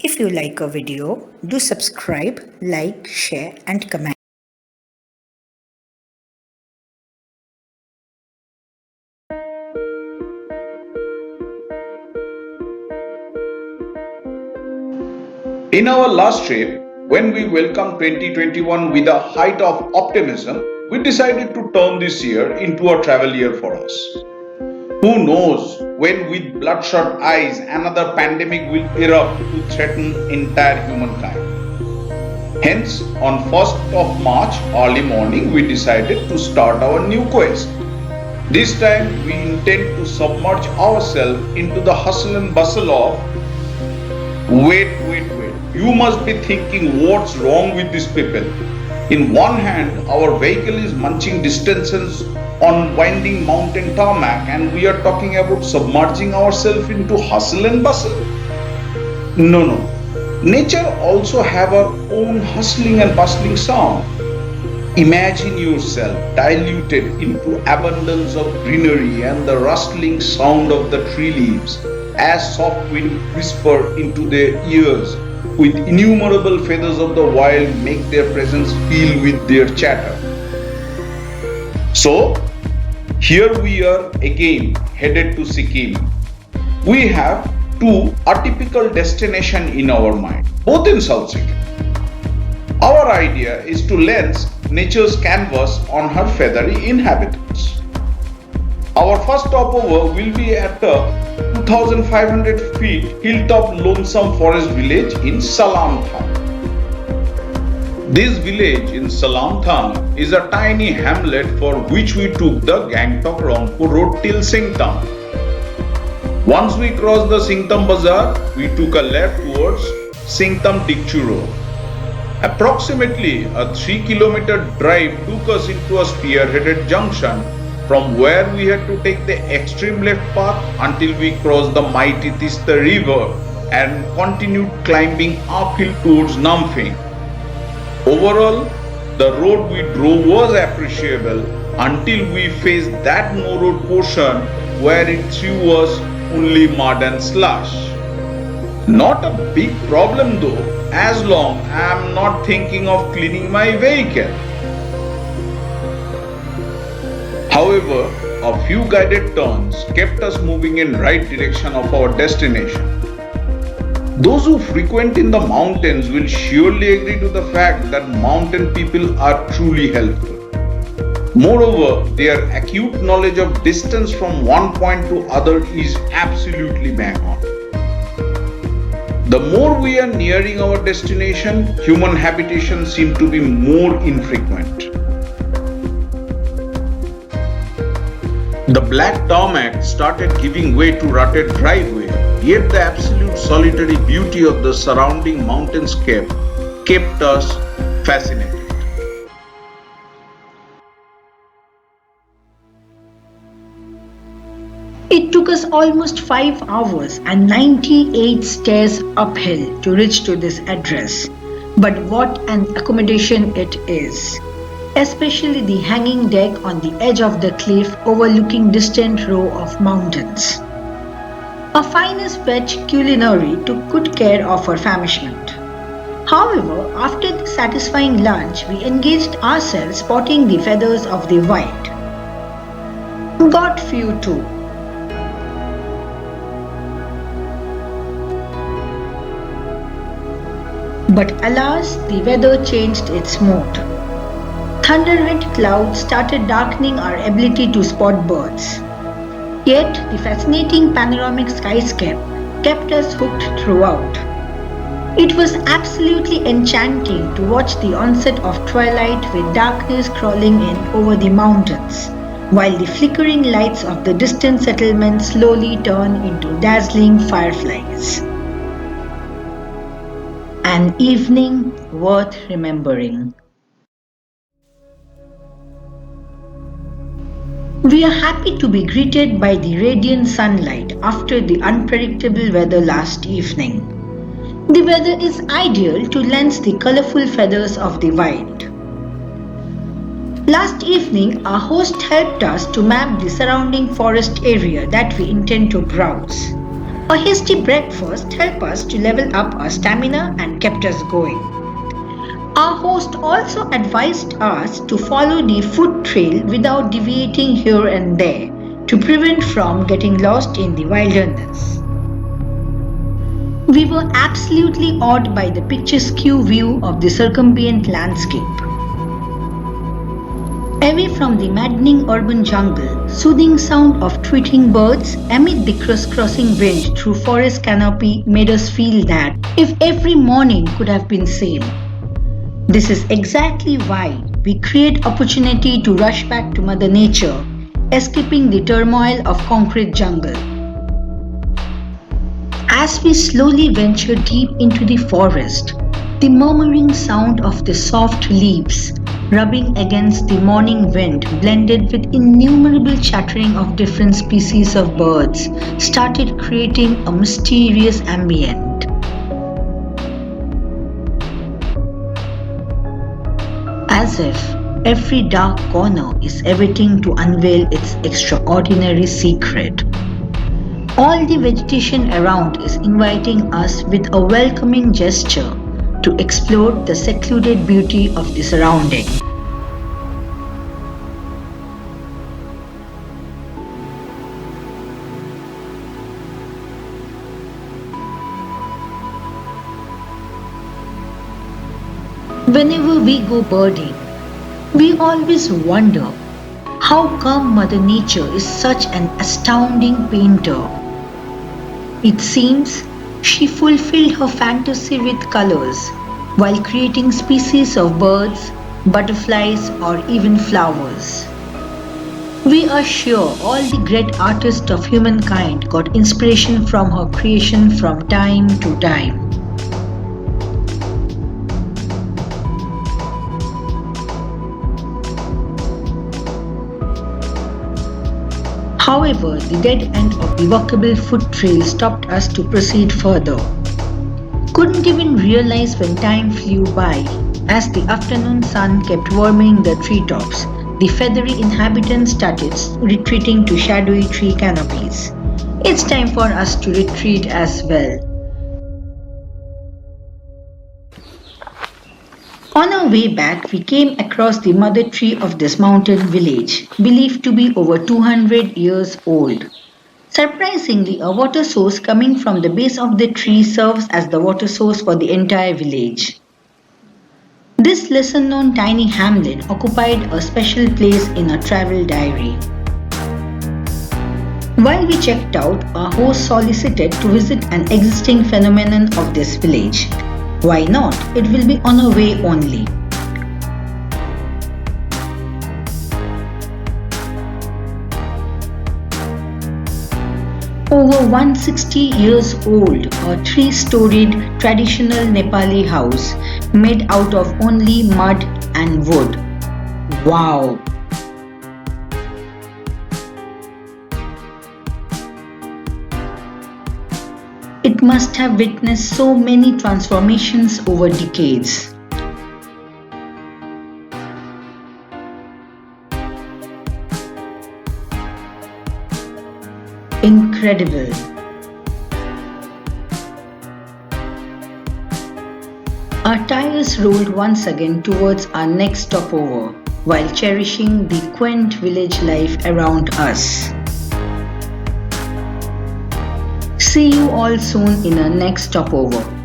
If you like a video, do subscribe, like, share and comment. In our last trip, when we welcomed 2021 with a height of optimism, we decided to turn this year into a travel year for us. Who knows when with bloodshot eyes another pandemic will erupt to threaten entire humankind. Hence, on 1st of March early morning we decided to start our new quest. This time we intend to submerge ourselves into the hustle and bustle of wait. You must be thinking what's wrong with these people. In one hand, our vehicle is munching distances on winding mountain tarmac and we are talking about submerging ourselves into hustle and bustle. No. Nature also have our own hustling and bustling sound. Imagine yourself diluted into abundance of greenery and the rustling sound of the tree leaves as soft wind whisper into their ears with innumerable feathers of the wild make their presence feel with their chatter. So, here we are again headed to Sikkim. We have two atypical destinations in our mind, both in South Sikkim. Our idea is to lens nature's canvas on her feathery inhabitants. Our first stopover will be at the 2,500 feet hilltop lonesome forest village in Salam Thang. This village in Salam Thang is a tiny hamlet for which we took the Gangtok Rangpur road till Singtam. Once we crossed the Singtam Bazaar, we took a left towards Singtam Dikchu Road. Approximately a 3-kilometer drive took us into a spearheaded junction from where we had to take the extreme left path until we crossed the mighty Tista river and continued climbing uphill towards Namphing. Overall, the road we drove was appreciable until we faced that no road portion where it threw us only mud and slush. Not a big problem though, as long I am not thinking of cleaning my vehicle. However, a few guided turns kept us moving in right direction of our destination. Those who frequent in the mountains will surely agree to the fact that mountain people are truly helpful. Moreover, their acute knowledge of distance from one point to other is absolutely bang on. The more we are nearing our destination, human habitation seems to be more infrequent. The black tarmac started giving way to rutted driveway, yet the absolute solitary beauty of the surrounding mountainscape kept us fascinated. It took us almost 5 hours and 98 stairs uphill to reach to this address. But what an accommodation it is! Especially the hanging deck on the edge of the cliff overlooking distant row of mountains. Our finest pet culinary took good care of our famishment. However, after the satisfying lunch, we engaged ourselves spotting the feathers of the white. Got few too. But alas, the weather changed its mood. Thunder-rent clouds started darkening our ability to spot birds. Yet, the fascinating panoramic skyscape kept us hooked throughout. It was absolutely enchanting to watch the onset of twilight with darkness crawling in over the mountains, while the flickering lights of the distant settlement slowly turned into dazzling fireflies. An evening worth remembering. We are happy to be greeted by the radiant sunlight after the unpredictable weather last evening. The weather is ideal to lens the colorful feathers of the wild. Last evening, our host helped us to map the surrounding forest area that we intend to browse. A hasty breakfast helped us to level up our stamina and kept us going. Our host also advised us to follow the food trail without deviating here and there to prevent from getting lost in the wilderness. We were absolutely awed by the picturesque view of the circumambient landscape. Away from the maddening urban jungle, soothing sound of tweeting birds amid the crisscrossing wind through forest canopy made us feel that if every morning could have been same. This is exactly why we create opportunity to rush back to Mother Nature, escaping the turmoil of concrete jungle. As we slowly venture deep into the forest, the murmuring sound of the soft leaves rubbing against the morning wind blended with innumerable chattering of different species of birds started creating a mysterious ambient. As if every dark corner is awaiting to unveil its extraordinary secret. All the vegetation around is inviting us with a welcoming gesture to explore the secluded beauty of the surrounding. Whenever we go birding, we always wonder how come Mother Nature is such an astounding painter. It seems she fulfilled her fantasy with colors while creating species of birds, butterflies, or even flowers. We are sure all the great artists of humankind got inspiration from her creation from time to time. However, the dead end of the walkable foot trail stopped us to proceed further. Couldn't even realize when time flew by, as the afternoon sun kept warming the treetops. The feathery inhabitants started retreating to shadowy tree canopies. It's time for us to retreat as well. On our way back, we came across the mother tree of this mountain village, believed to be over 200 years old. Surprisingly, a water source coming from the base of the tree serves as the water source for the entire village. This lesser-known tiny hamlet occupied a special place in our travel diary. While we checked out, our host solicited to visit an existing phenomenon of this village. Why not? It will be on our way only. Over 160 years old, a three-storied traditional Nepali house made out of only mud and wood. Wow! It must have witnessed so many transformations over decades. Incredible. Our tires rolled once again towards our next stopover while cherishing the quaint village life around us. See you all soon in our next stopover.